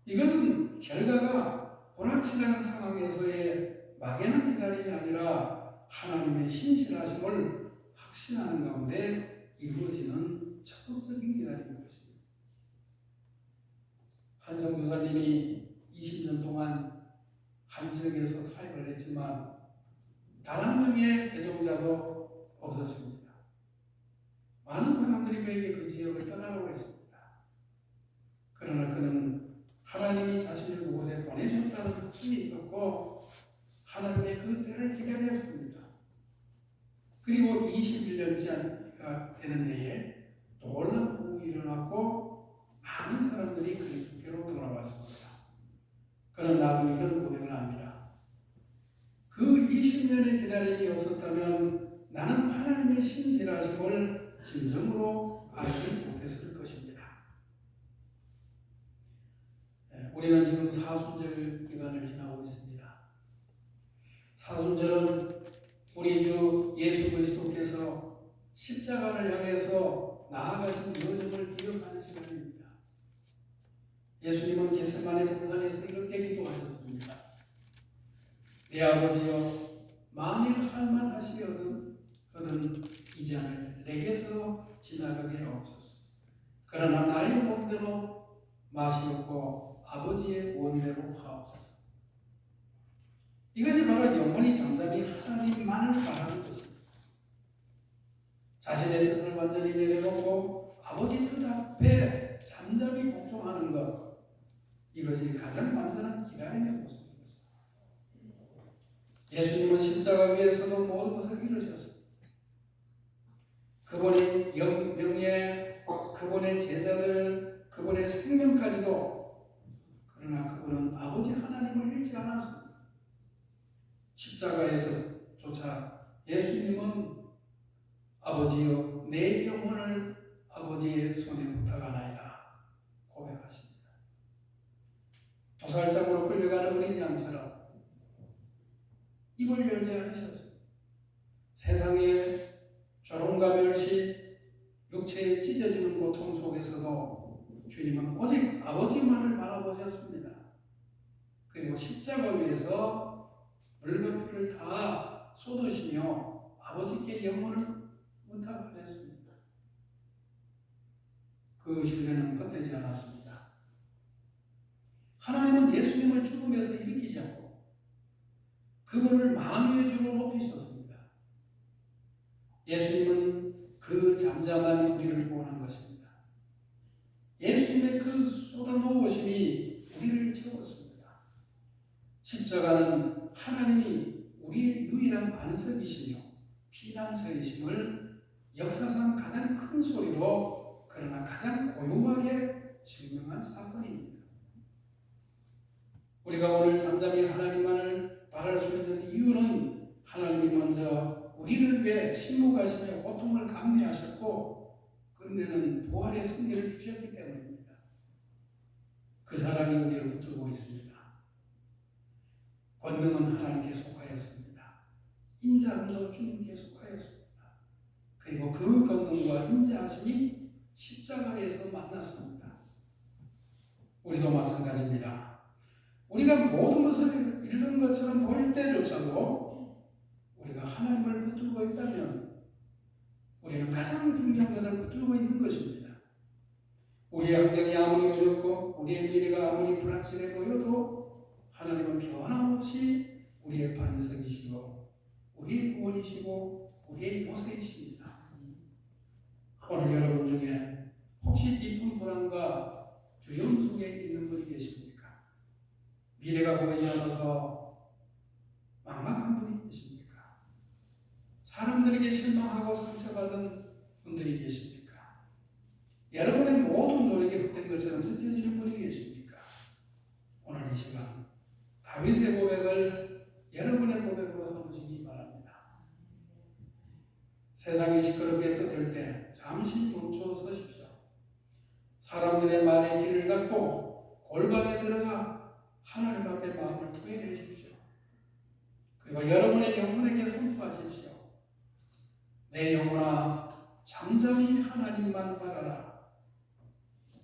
이것은 결과가 불확실한 상황에서의 막연한 기다림이 아니라 하나님의 신실하심을 확신하는 가운데 이루어지는 적극적인 기다림인 것입니다. 한성 교사님이 20년 동안 한 지역에서 사역을 했지만 단 한 명의 개종자도 없었습니다. 많은 사람들이 그에게 그 지역을 떠나라고 했습니다. 그러나 그는 하나님이 자신을 그곳에 보내셨다는 힘이 있었고 하나님의 그 때를 기다렸습니다. 그리고 21년째가 되는 데에 놀라운 부흥이 일어났고 많은 사람들이 그리스도께로 돌아왔습니다. 그는 나도 이런 고백을 합니다. 그 20년의 기다림이 없었다면 나는 하나님의 신실하심을 진정으로 알지 못했을 것입니다. 우리는 지금 사순절 기간을 지나고 있습니다. 사순절은 우리 주 예수 그리스도께서 십자가를 향해서 나아가신 여정을 기억하는 시간입니다. 예수님은 겟세마네 동산에서 이렇게 기도하셨습니다. 내 아버지여, 만일 할만하시거든 이 잔을 내게서 지나가게 하옵소서. 그러나 나의 원대로 마시옵고 아버지의 원대로 하옵소서. 이것이 바로 영원히 잠잠히 하나님만을 바라는 것입니다. 자신의 뜻을 완전히 내려놓고 아버지 뜻 앞에 잠잠히 복종하는 것, 이것이 가장 완전한 기다림의 모습입니다. 예수님은 십자가 위에서도 모든 것을 이루셨습니다. 그분의 명예, 그분의 제자들, 그분의 생명까지도, 그러나 그분은 아버지 하나님을 잃지 않았습니다. 십자가에서조차 예수님은 아버지여, 내 영혼을 아버지의 손에 부탁하나이다 고백하십니다. 도살장으로 끌려가는 어린 양처럼 입을 열지 않으셨습니다. 세상의 조롱과 멸시, 육체에 찢어지는 고통 속에서도 주님은 오직 아버지만을 바라보셨습니다. 그리고 십자가 위에서 물과 피를 다 쏟으시며 아버지께 영혼을 의탁하셨습니다. 그 신뢰는 헛되지 않았습니다. 하나님은 예수님을 죽음에서 일으키셨고 그분을 만유의 주로 높이셨습니다. 예수님은 그 잠잠함이 우리를 구원한 것입니다. 예수님의 그 쏟아놓으심이 우리를 채웠습니다. 십자가는 하나님이 우리의 유일한 반석이시며 피난처이심을 역사상 가장 큰 소리로 그러나 가장 고요하게 증명한 사건입니다. 우리가 오늘 잠잠히 하나님만을 바랄 수 있는 이유는 하나님이 먼저 우리를 위해 침묵하시며 고통을 감내하셨고 끝내는 부활의 승리를 주셨기 때문입니다. 그 사랑이 우리를 붙들고 있습니다. 권능은 하나님께 속하였습니다. 인자함도 주님께 속하였습니다. 그리고 그 권능과 인자하심이 십자가에서 만났습니다. 우리도 마찬가지입니다. 우리가 모든 것을 잃는 것처럼 보일 때조차도 우리가 하나님을 붙들고 있다면 우리는 가장 중요한 것을 붙들고 있는 것입니다. 우리의 환경이 아무리 어렵고 우리의 미래가 아무리 불확실해 보여도 하나님은 변함없이 우리의 반석이시고 우리의 구원이시고 우리의 요새이십니다. 오늘 여러분 중에 혹시 깊은 불안과 두려움 속에 있는 분이 계십니까? 미래가 보이지 않아서 막막한 분이 계십니까? 사람들에게 실망하고 상처받은 분들이 계십니까? 여러분의 모든 노력이 헛된 것처럼 느껴지는 분이 계십니까? 오늘 이 시간 다윗의 고백을 여러분의 고백으로 삼으시기 바랍니다. 세상이 시끄럽게 떠들 때 잠시 멈춰 서십시오. 사람들의 말에 귀를 닫고 골방에 들어가 하나님 앞에 마음을 토해내십시오. 그리고 여러분의 영혼에게 선포하십시오. 내 영혼아, 잠잠히 하나님만 바라라.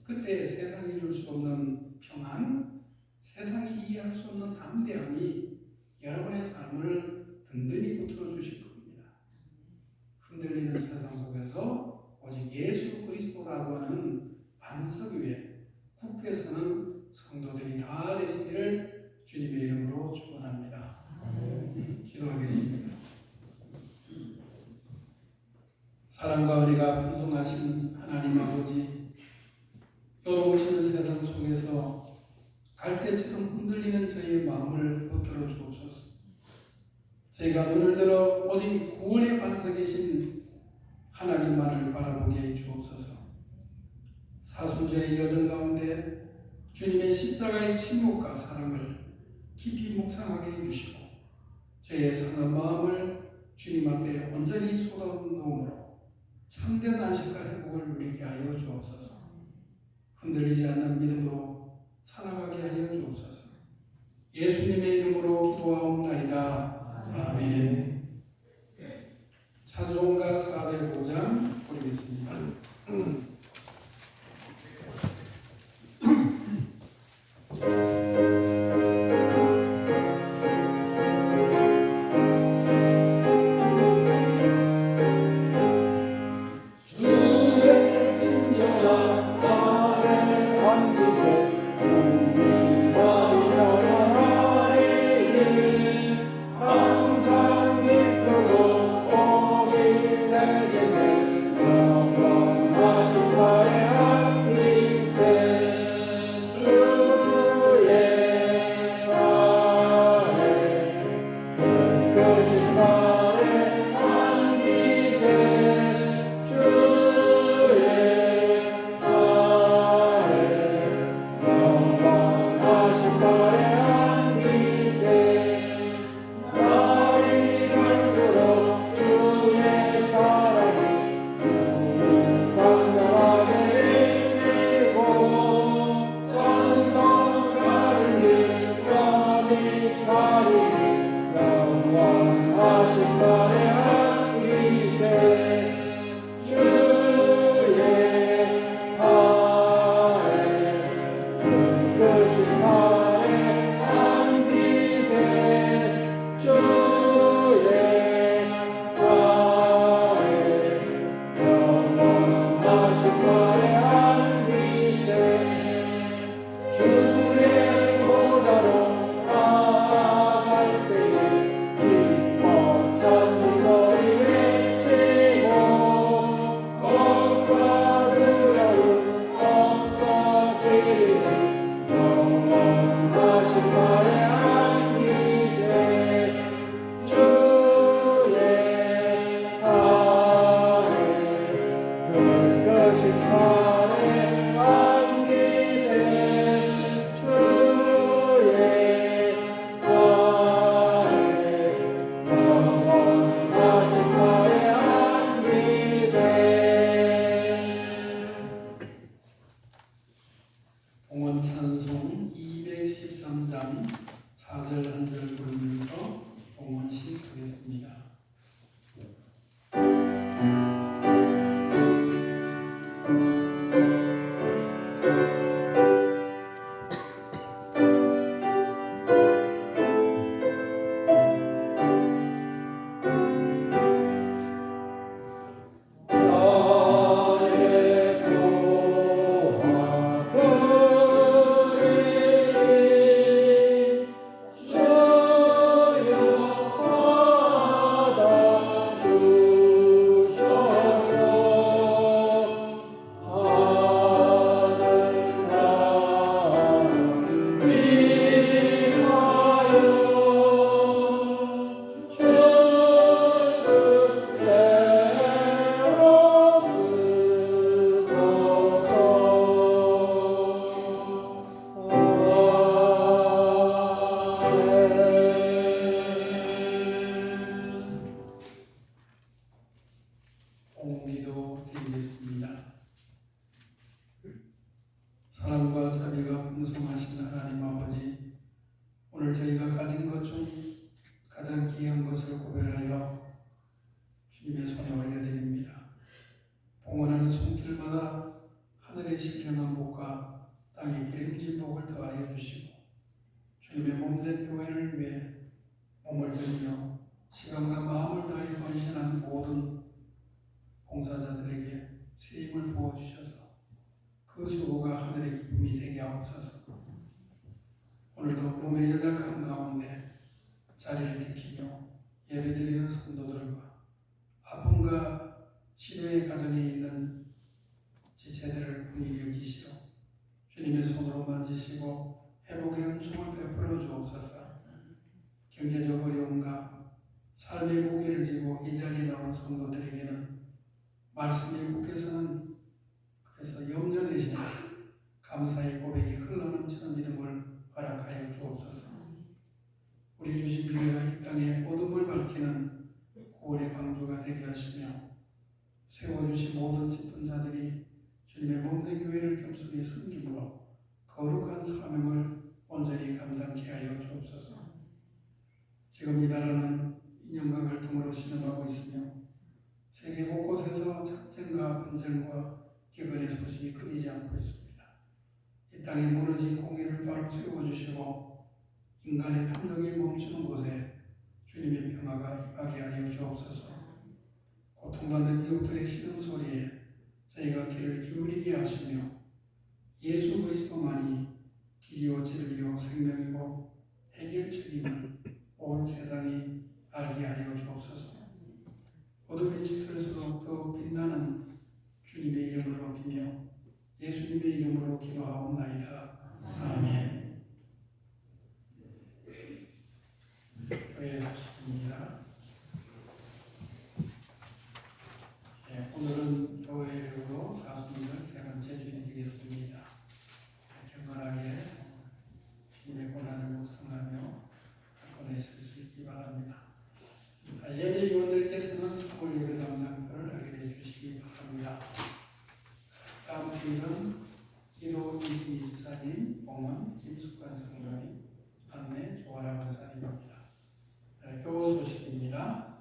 그때 세상이 줄 수 없는 평안, 세상이 이해할 수 없는 담대함이 여러분의 삶을 든든히 붙들어 주실 겁니다. 흔들리는 세상 속에서 오직 예수 그리스도라고 하는 반석 위에 굳게 서는 성도들이 다 되시기를 주님의 이름으로 축원합니다. 기도하겠습니다. 사랑과 은혜가 풍성하신 하나님 아버지, 요동치는 세상 속에서 갈대처럼 흔들리는 저희의 마음을 붙들어 주옵소서. 저희가 눈을 들어 오직 구원의 반석이신 하나님만을 바라보게 해 주옵소서. 사순절의 여정 가운데 주님의 십자가의 침묵과 사랑을 깊이 묵상하게 해주시고 저희의 상한 마음을 주님 앞에 온전히 쏟아놓음으로 참된 안식과 회복을 누리게 하여 주옵소서. 흔들리지 않는 믿음으로 살아가게 하여 주옵소서. 예수님의 이름으로 기도하옵나이다. 아멘. 찬송가 405장 부르겠습니다. 봉헌 찬송 213장 4절 1절 부르면서 봉헌 시작하겠습니다. 봉기도 드리겠습니다. 사랑과 자비가 풍성하신 하나님 아버지, 오늘 저희가 가진 것 중 가장 귀한 것을 구별하여 주님의 손에 올려드립니다. 봉헌하는 손길마다 하늘의 신령한 복과 땅의 기름진 복을 더하여 주시고 주님의 몸된 교회를 위해 몸을 들이며 시간과 마음을 다해 헌신한 모든 봉사자들에게 새 힘을 부어주셔서 그 수고가 하늘의 기쁨이 되게 하옵소서. 오늘도 몸의 연약한 가운데 자리를 지키며 예배드리는 성도들과 아픔과 치료의 과정에 있는 지체들을 긍휼히 여기시어 주님의 손으로 만지시고 회복의 은총을 베풀어 주옵소서. 경제적 어려움과 삶의 무게를 지고 이 자리에 나온 성도들에게는 말씀이 국회에서는 그래서 염려 대신에 감사의 고백이 흘러넘치는 믿음을 허락하여 주옵소서. 우리 주신 교회가 이 땅에 어둠을 밝히는 구원의 방주가 되게 하시며 세워주신 모든 집권자들이 주님의 몸된 교회를 겸손히 섬김으로 거룩한 사명을 온전히 감당케 하여 주옵소서. 지금 이 나라는 인연과 갈등으로 신음하고 있으며 세계 곳곳에서 전쟁과 분쟁과 기근의 소식이 끊이지 않고 있습니다. 이 땅에 무너진 공의를 바로 세워주시고 인간의 탐욕이 멈추는 곳에 주님의 평화가 임하게 하여 주옵소서. 고통받는 이웃들의 신음소리에 저희가 귀를 기울이게 하시며 예수 그리스도만이 길이요 진리요 생명이고 해결책임을 온 세상이 알게 하여 주옵소서. 어둠이 짙을수록 더욱 빛나는 주님의 이름을 높이며 예수님의 이름으로 기도하옵나이다. 아멘. 교회 소식입니다. 오늘은 교회 이름으로 사순절 세 번째 주일이 되겠습니다. 경건하게 주님의 고난을 묵상하며 보내실 수 있기 바랍니다. 예배위원들께서는 서울 예배 담당표를 확인해 주시기 바랍니다. 다음 주일은 기도 이진희 집사님, 봉헌 김숙관 성도님, 안내 조아라 권사님입니다. 교우 소식입니다.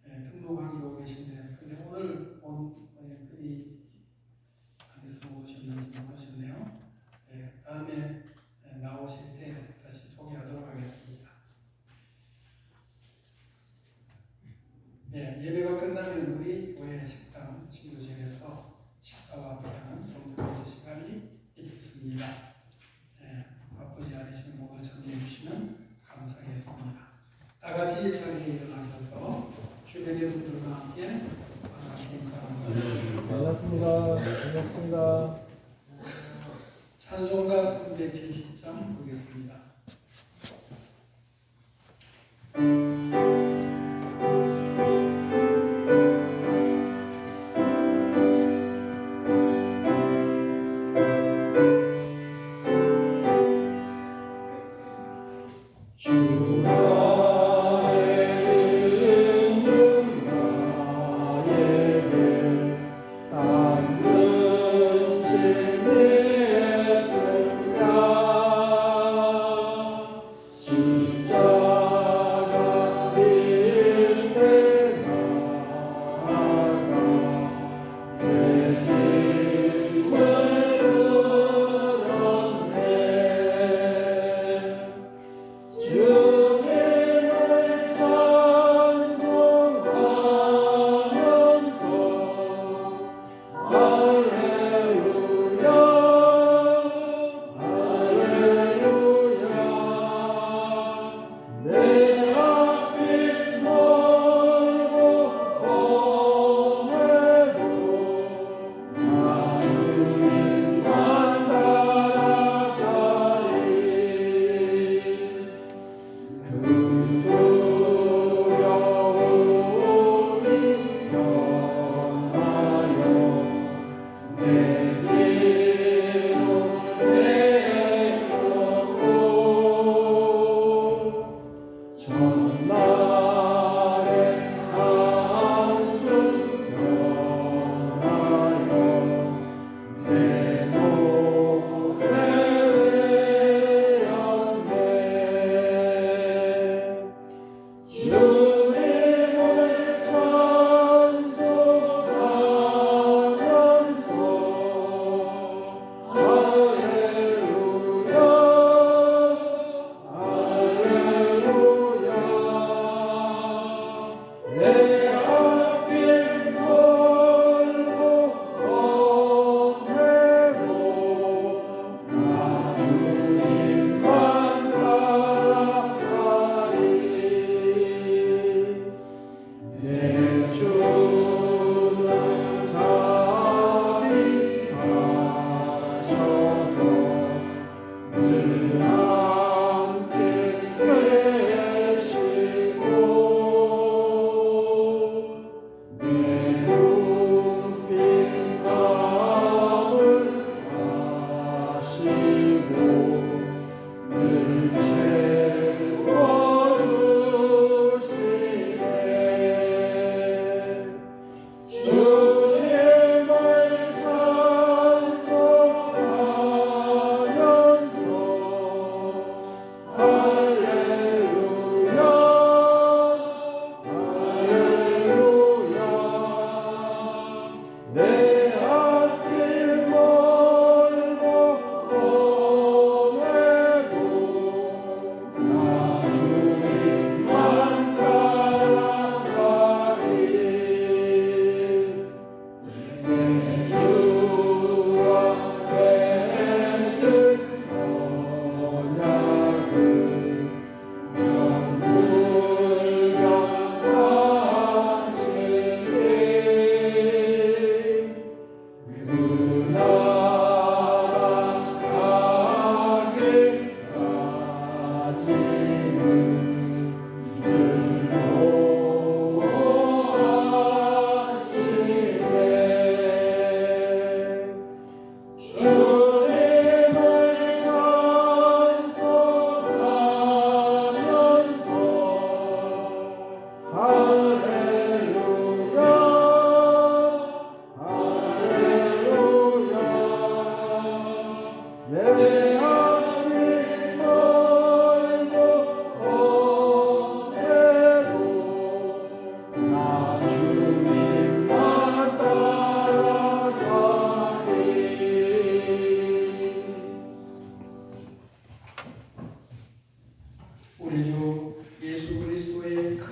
등록한 교우 계신데 근데 오늘 온 분이 안 돼서 못 오셨는지 못 오셨네요. 다음에 나오실 때 다시 소개하도록 하겠습니다. 예배가 끝나면 우리 교회 식당 친구실에서 식사와 함께하는 성도의 시간이 있겠습니다. 바쁘지 않으시면 모두 참여해 주시면 감사하겠습니다. 다 같이 자리에 일어나셔서 주변의 분들과 함께 반갑게 인사하겠습니다. 반갑습니다. 반갑습니다. 찬송가 370장 보겠습니다.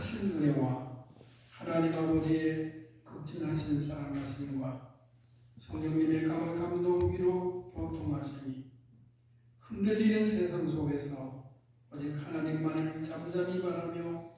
크신 은혜와 하나님 아버지의 극진하신 사랑하심과 성령님의 강한 감동 위로 교통하심이 흔들리는 세상 속에서 오직 하나님만을 잠잠히 바라며